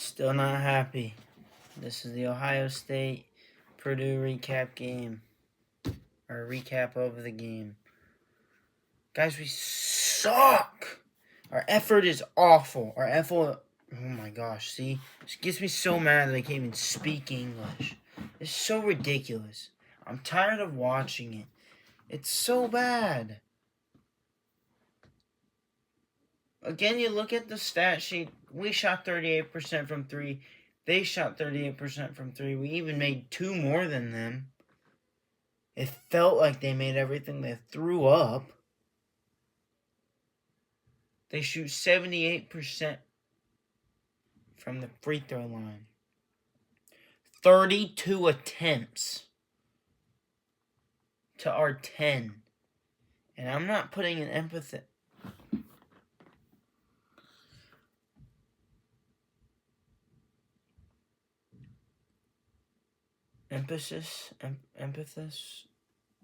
Still not happy. This is the Ohio State Purdue recap game. Or recap of the game. Guys, we suck. Our effort is awful. Oh my gosh, see? This gets me so mad that I can't even speak English. It's so ridiculous. I'm tired of watching it. It's so bad. Again, you look at the stat sheet. We shot 38% from 3. They shot 38% from 3. We even made 2 more than them. It felt like they made everything they threw up. They shoot 78% from the free throw line. 32 attempts to our 10. And I'm not putting an emphasis.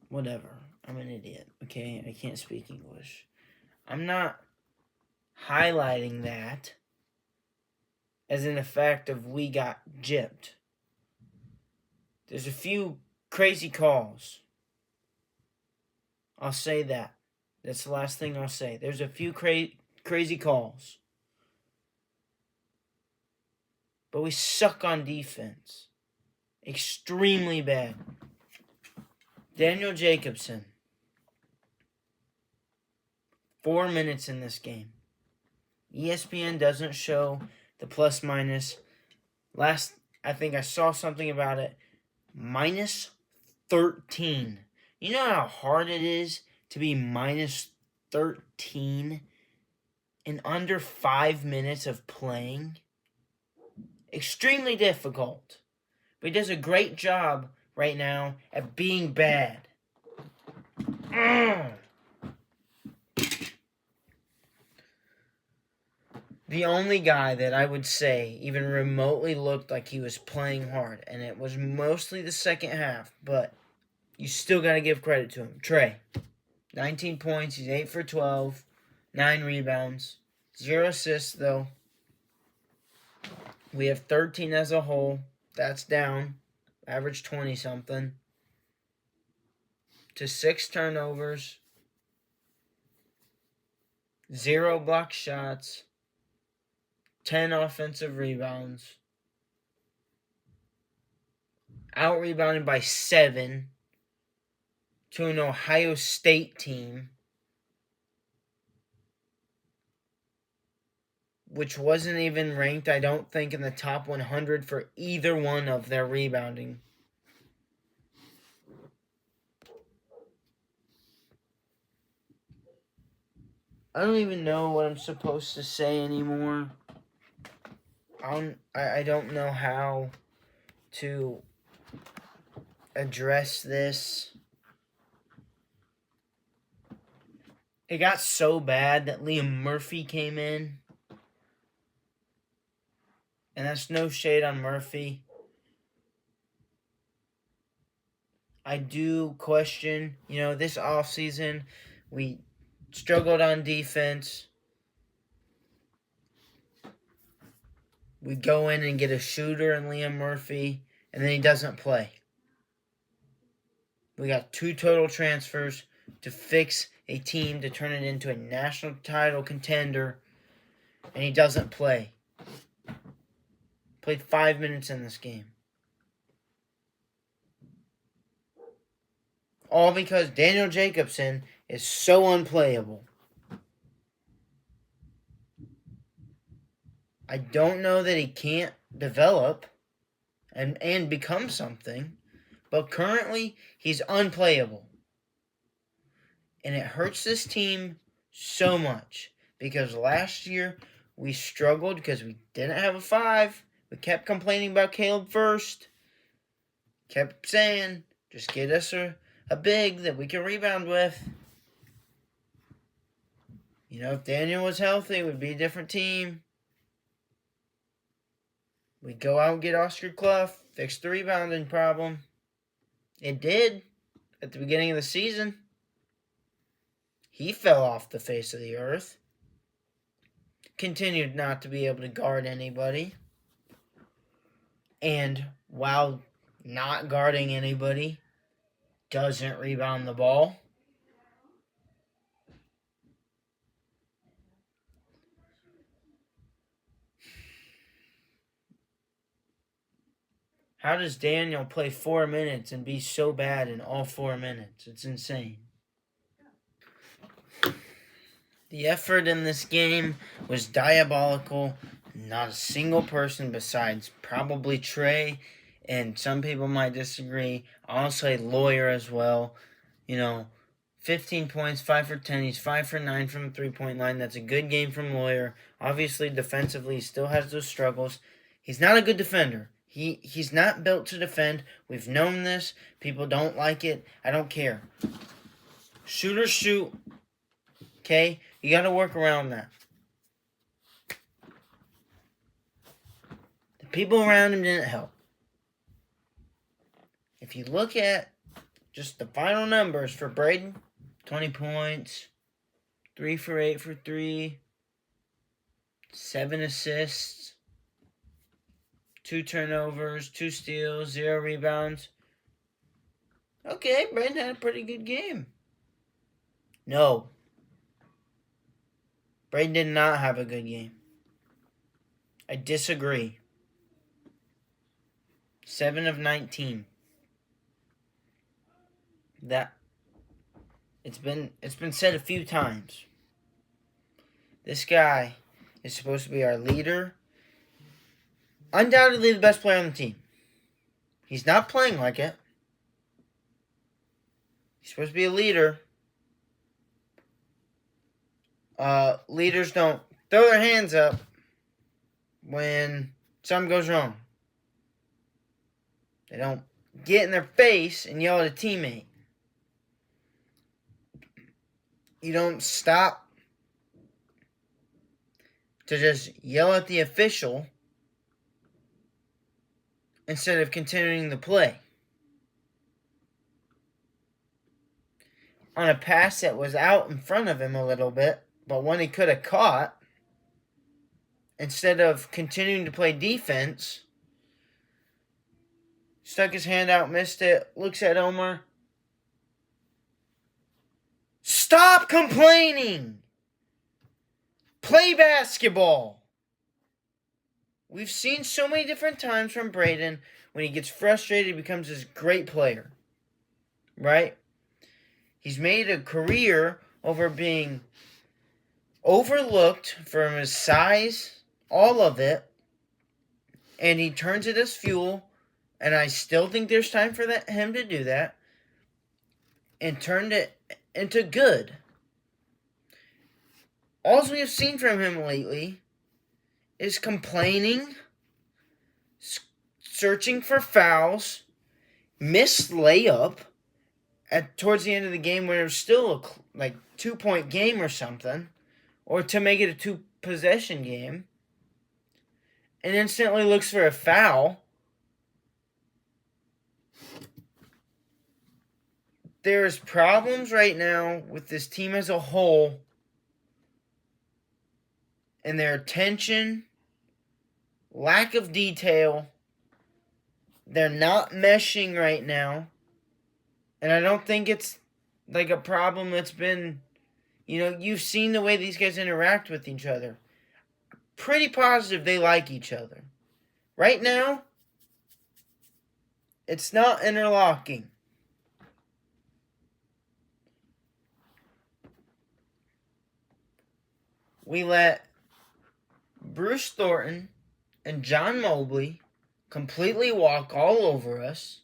Whatever. I'm an idiot, okay? I can't speak English. I'm not highlighting that as an effect of we got gypped. There's a few crazy calls. I'll say that. That's the last thing I'll say. There's a few crazy calls. But we suck on defense. Extremely bad. Daniel Jacobson. 4 minutes in this game. ESPN doesn't show the plus minus. I think I saw something about it. Minus 13. You know how hard it is to be minus 13 in under 5 minutes of playing? Extremely difficult. But he does a great job right now at being bad. The only guy that I would say even remotely looked like he was playing hard, and it was mostly the second half, but you still got to give credit to him. Trey, 19 points, he's 8 for 12, 9 rebounds, 0 assists though. We have 13 as a whole. That's down. Average 20-something. To 6 turnovers. 0 block shots. 10 offensive rebounds. Out-rebounded by 7 to an Ohio State team, which wasn't even ranked, I don't think, in the top 100 for either one of their rebounding. I don't even know what I'm supposed to say anymore. I don't know how to address this. It got so bad that Liam Murphy came in. And that's no shade on Murphy. I do question, this offseason, we struggled on defense. We go in and get a shooter in Liam Murphy, and then he doesn't play. We got 2 total transfers to fix a team to turn it into a national title contender, and he doesn't play. Played 5 minutes in this game. All because Daniel Jacobson is so unplayable. I don't know that he can't develop and become something, but currently he's unplayable. And it hurts this team so much because last year we struggled because we didn't have a 5. We kept complaining about Caleb first. Kept saying, just get us a big that we can rebound with. If Daniel was healthy, it would be a different team. We'd go out and get Oscar Clough, fix the rebounding problem. It did at the beginning of the season. He fell off the face of the earth. Continued not to be able to guard anybody. and while not guarding anybody, doesn't rebound the ball. How does Daniel play 4 minutes and be so bad in all 4 minutes? It's insane. The effort in this game was diabolical. Not a single person besides probably Trey, and some people might disagree. I'll say Lawyer as well. 15 points, 5 for 10. He's 5 for 9 from the three-point line. That's a good game from Lawyer. Obviously, defensively, he still has those struggles. He's not a good defender. He's not built to defend. We've known this. People don't like it. I don't care. Shooters shoot. Okay? You got to work around that. The people around him didn't help. If you look at just the final numbers for Braden, 20 points, 3 for 8 for 3, 7 assists, 2 turnovers, 2 steals, 0 rebounds. Okay, Braden had a pretty good game. No. Braden did not have a good game. I disagree. 7 of 19. That it's been said a few times. This guy is supposed to be our leader. Undoubtedly the best player on the team. He's not playing like it. He's supposed to be a leader. Leaders don't throw their hands up when something goes wrong. They don't get in their face and yell at a teammate. You don't stop to just yell at the official instead of continuing the play. On a pass that was out in front of him a little bit, but one he could have caught, instead of continuing to play defense, stuck his hand out, missed it, looks at Omar. Stop complaining! Play basketball! We've seen so many different times from Braden, when he gets frustrated, he becomes this great player. Right? He's made a career over being overlooked from his size, all of it, and he turns it as fuel, and I still think there's time for him to do that, and turned it into good. All we have seen from him lately is complaining, searching for fouls, missed layup towards the end of the game when it was still a 2-point game or something, or to make it a 2-possession game, and instantly looks for a foul. There's problems right now with this team as a whole, and their attention, lack of detail. They're not meshing right now. And I don't think it's like a problem that's been, you've seen the way these guys interact with each other. Pretty positive they like each other. Right now, it's not interlocking. We let Bruce Thornton and John Mobley completely walk all over us.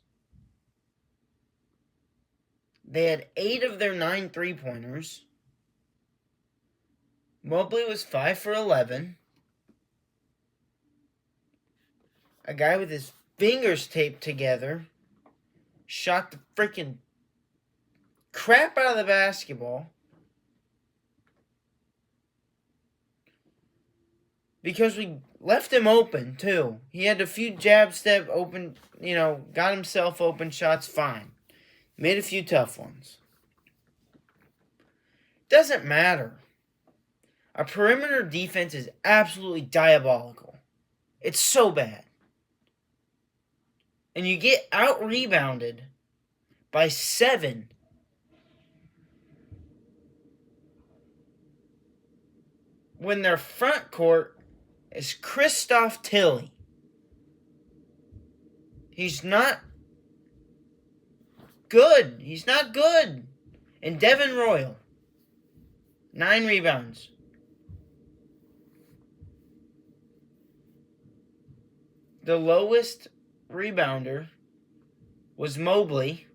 They had 8 of their 9 3-pointers. Mobley was 5 for 11. A guy with his fingers taped together shot the freaking crap out of the basketball. Because we left him open, too. He had a few jab step open, got himself open shots, fine. Made a few tough ones. Doesn't matter. Our perimeter defense is absolutely diabolical. It's so bad. and you get out-rebounded by 7 when their front court is Christoph Tilly. He's not good. He's not good. And Devin Royal, 9 rebounds. The lowest rebounder was Mobley,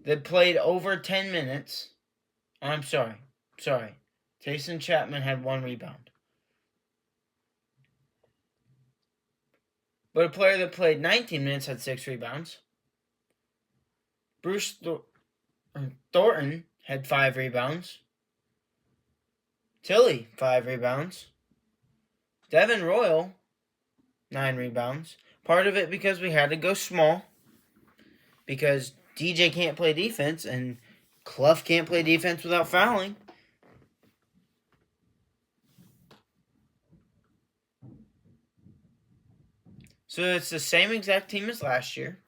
that played over 10 minutes. I'm sorry. Tyson Chapman had 1 rebound. But a player that played 19 minutes had 6 rebounds. Bruce Thornton had 5 rebounds. Tilly, 5 rebounds. Devin Royal, 9 rebounds. Part of it because we had to go small. Because DJ can't play defense and Clough can't play defense without fouling. So it's the same exact team as last year.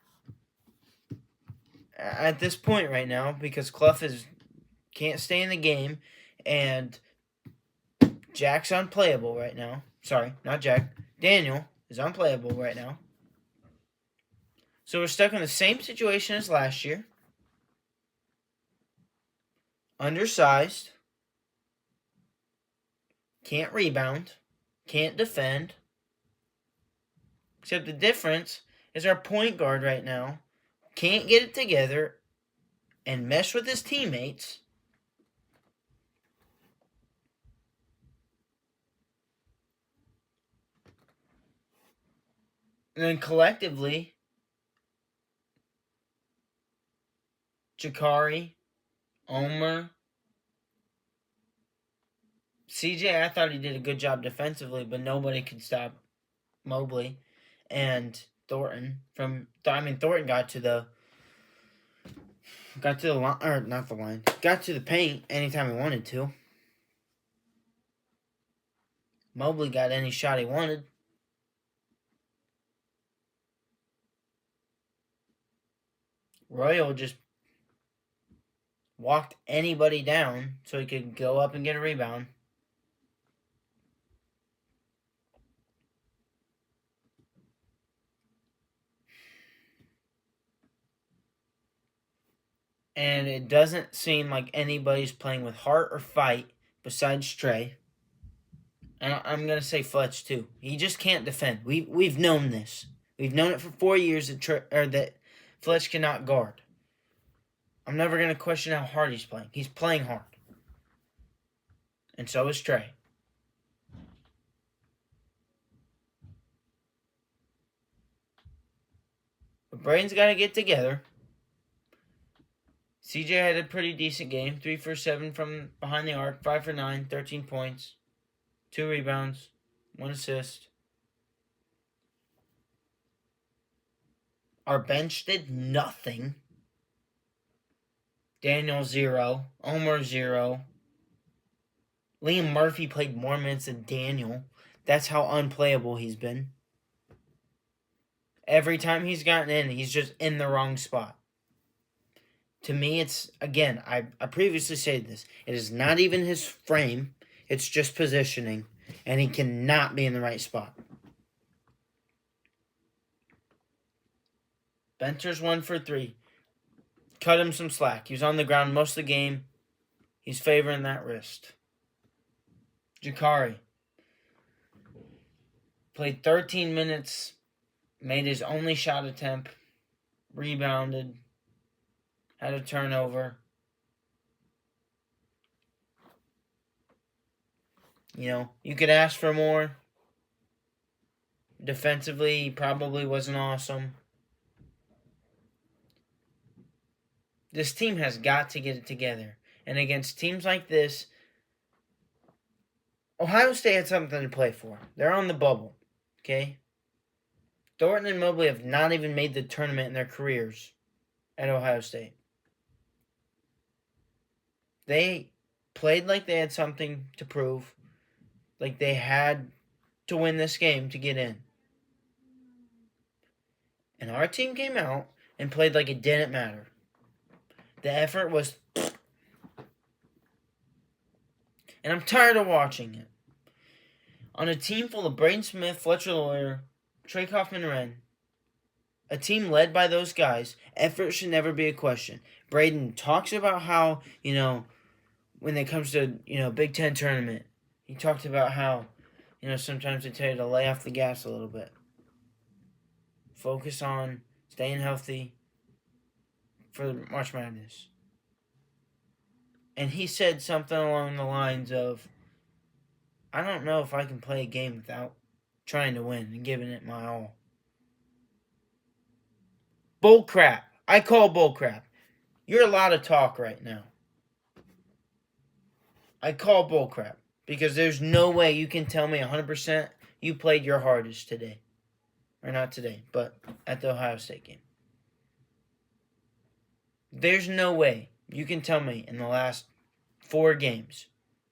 At this point right now, because Clough can't stay in the game, and Jack's unplayable right now. Sorry, not Jack. Daniel is unplayable right now. So we're stuck in the same situation as last year. Undersized. Can't rebound. Can't defend. Except the difference is our point guard right now can't get it together and mesh with his teammates. And then collectively, Jakari, Omer, CJ, I thought he did a good job defensively, but nobody could stop Mobley and Thornton from. Thornton got to the line, or not the line, got to the paint anytime he wanted to. Mobley got any shot he wanted. Royal just walked anybody down so he could go up and get a rebound. And it doesn't seem like anybody's playing with heart or fight besides Trey. And I'm going to say Fletch too. He just can't defend. We've known this. We've known it for 4 years that Fletch cannot guard. I'm never going to question how hard he's playing. He's playing hard. And so is Trey. But Braden's got to get together. CJ had a pretty decent game. 3 for 7 from behind the arc. 5 for 9. 13 points. 2 rebounds. 1 assist. Our bench did nothing. Daniel 0. Omer 0. Liam Murphy played more minutes than Daniel. That's how unplayable he's been. Every time he's gotten in, he's just in the wrong spot. To me, it's, again, I previously said this. It is not even his frame. It's just positioning. And he cannot be in the right spot. Benter's 1 for 3. Cut him some slack. He was on the ground most of the game. He's favoring that wrist. Jakari played 13 minutes. Made his only shot attempt. Rebounded. Had a turnover. You could ask for more. Defensively, he probably wasn't awesome. This team has got to get it together. And against teams like this, Ohio State had something to play for. They're on the bubble. Okay? Thornton and Mobley have not even made the tournament in their careers at Ohio State. They played like they had something to prove. Like they had to win this game to get in. And our team came out and played like it didn't matter. The effort was... And I'm tired of watching it. On a team full of Braden Smith, Fletcher Lawyer, Trey Kaufman-Renn, a team led by those guys, effort should never be a question. Braden talks about how, when it comes to, Big Ten tournament, he talked about how, sometimes they tell you to lay off the gas a little bit. Focus on staying healthy for March Madness. And he said something along the lines of, I don't know if I can play a game without trying to win and giving it my all. Bull crap. I call bull crap. You're a lot of talk right now. I call bull crap because there's no way you can tell me 100% you played your hardest today. Or not today, but at the Ohio State game. There's no way you can tell me in the last 4 games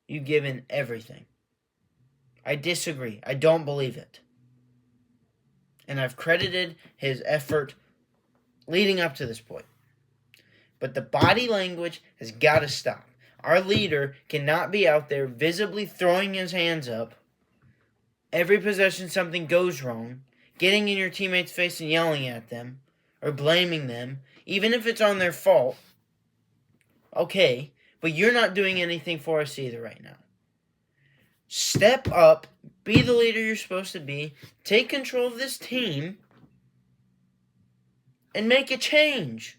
you've given everything. I disagree. I don't believe it. And I've credited his effort leading up to this point. But the body language has got to stop. Our leader cannot be out there visibly throwing his hands up. Every possession something goes wrong. Getting in your teammates' face and yelling at them. Or blaming them. Even if it's on their fault. Okay. But you're not doing anything for us either right now. Step up. Be the leader you're supposed to be. Take control of this team. And make a change.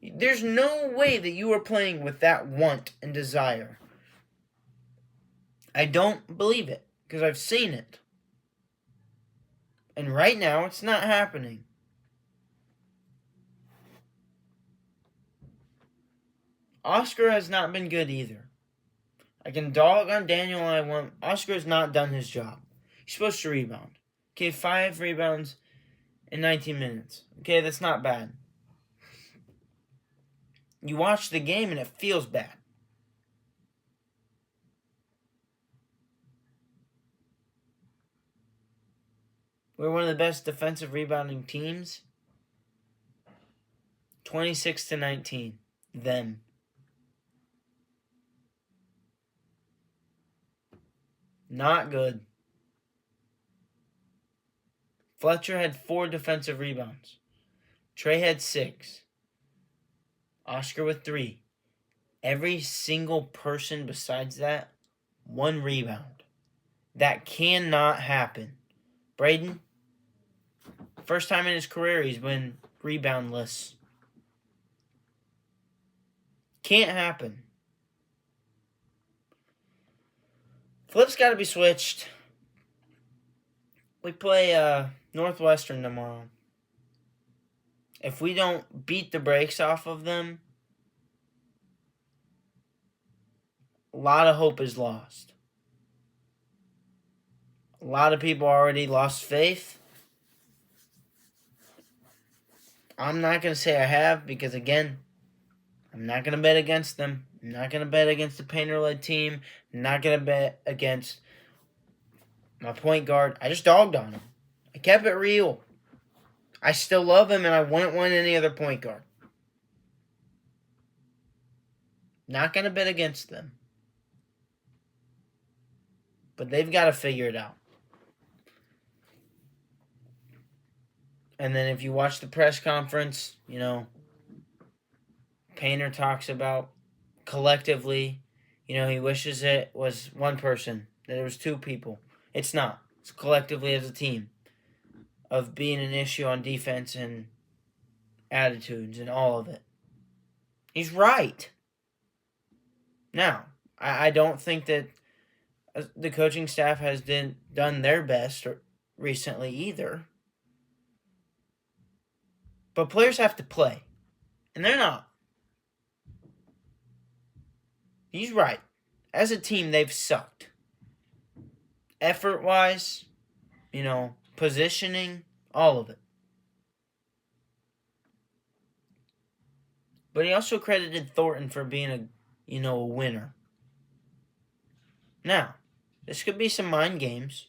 There's no way that you are playing with that want and desire. I don't believe it. Because I've seen it. And right now, it's not happening. Oscar has not been good either. I can dog on Daniel all I want. Oscar has not done his job. He's supposed to rebound. Okay, 5 rebounds in 19 minutes. Okay, that's not bad. You watch the game and it feels bad. We're one of the best defensive rebounding teams. 26-19. Them. Not good. Fletcher had 4 defensive rebounds. Trey had 6. Oscar with 3. Every single person besides that, 1 rebound. That cannot happen. Braden, first time in his career he's been reboundless. Can't happen. Flip's got to be switched. We play Northwestern tomorrow. If we don't beat the brakes off of them, a lot of hope is lost. A lot of people already lost faith. I'm not going to say I have because, again, I'm not going to bet against them. I'm not going to bet against the Painter-led team. I'm not going to bet against my point guard. I just dogged on him. I kept it real. I still love him, and I wouldn't want any other point guard. Not going to bet against them. But they've got to figure it out. And then if you watch the press conference, Painter talks about collectively, he wishes it was one person, that it was 2 people. It's not. It's collectively as a team of being an issue on defense and attitudes and all of it. He's right. Now, I don't think that the coaching staff has done their best recently either. But players have to play. And they're not. He's right. As a team, they've sucked. Effort-wise, positioning, all of it. But he also credited Thornton for being a winner. Now, this could be some mind games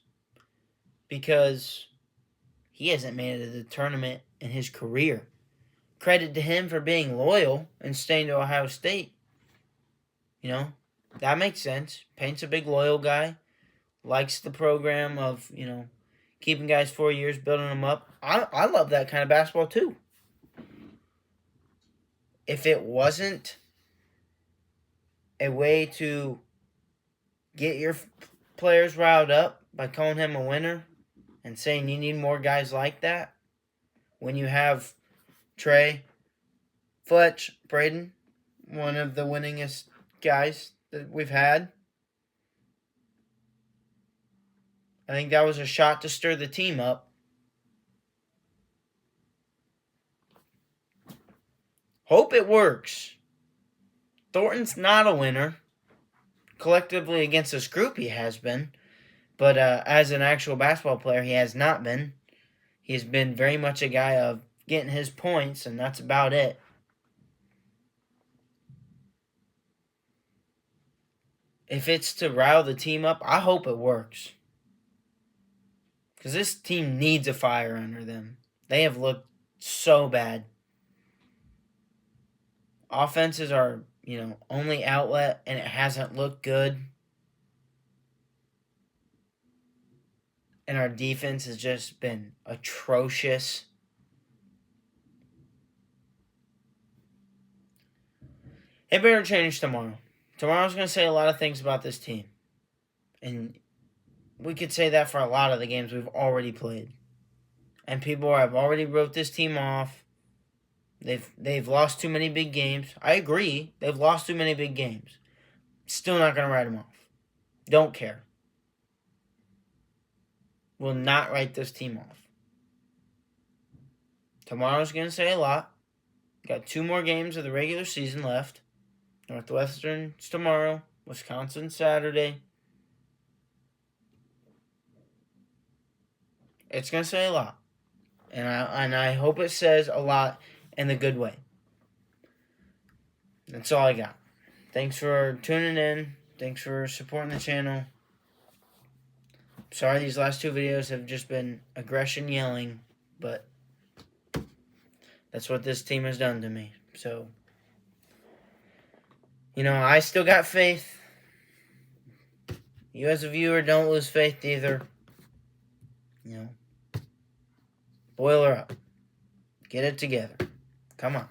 because he hasn't made it to the tournament in his career. Credit to him for being loyal and staying to Ohio State. That makes sense. Payne's a big loyal guy. Likes the program of, keeping guys 4 years, building them up. I love that kind of basketball too. If it wasn't a way to get your players riled up by calling him a winner and saying you need more guys like that, when you have Trey, Fletch, Braden, one of the winningest guys that we've had, I think that was a shot to stir the team up. Hope it works. Thornton's not a winner. Collectively against this group he has been. But as an actual basketball player, he has not been. He's been very much a guy of getting his points, and that's about it. If it's to rile the team up, I hope it works. Because this team needs a fire under them. They have looked so bad. Offenses are, only outlet, and it hasn't looked good. And our defense has just been atrocious. It better change tomorrow. Tomorrow's going to say a lot of things about this team. And we could say that for a lot of the games we've already played. And people have already wrote this team off. They've lost too many big games. I agree. They've lost too many big games. Still not going to write them off. Don't care. Will not write this team off. Tomorrow's going to say a lot. Got 2 more games of the regular season left. Northwestern's tomorrow. Wisconsin Saturday. It's going to say a lot. And I hope it says a lot in the good way. That's all I got. Thanks for tuning in. Thanks for supporting the channel. Sorry these last 2 videos have just been aggression yelling, but that's what this team has done to me. So, I still got faith. You as a viewer don't lose faith either. Boil her up. Get it together. Come on.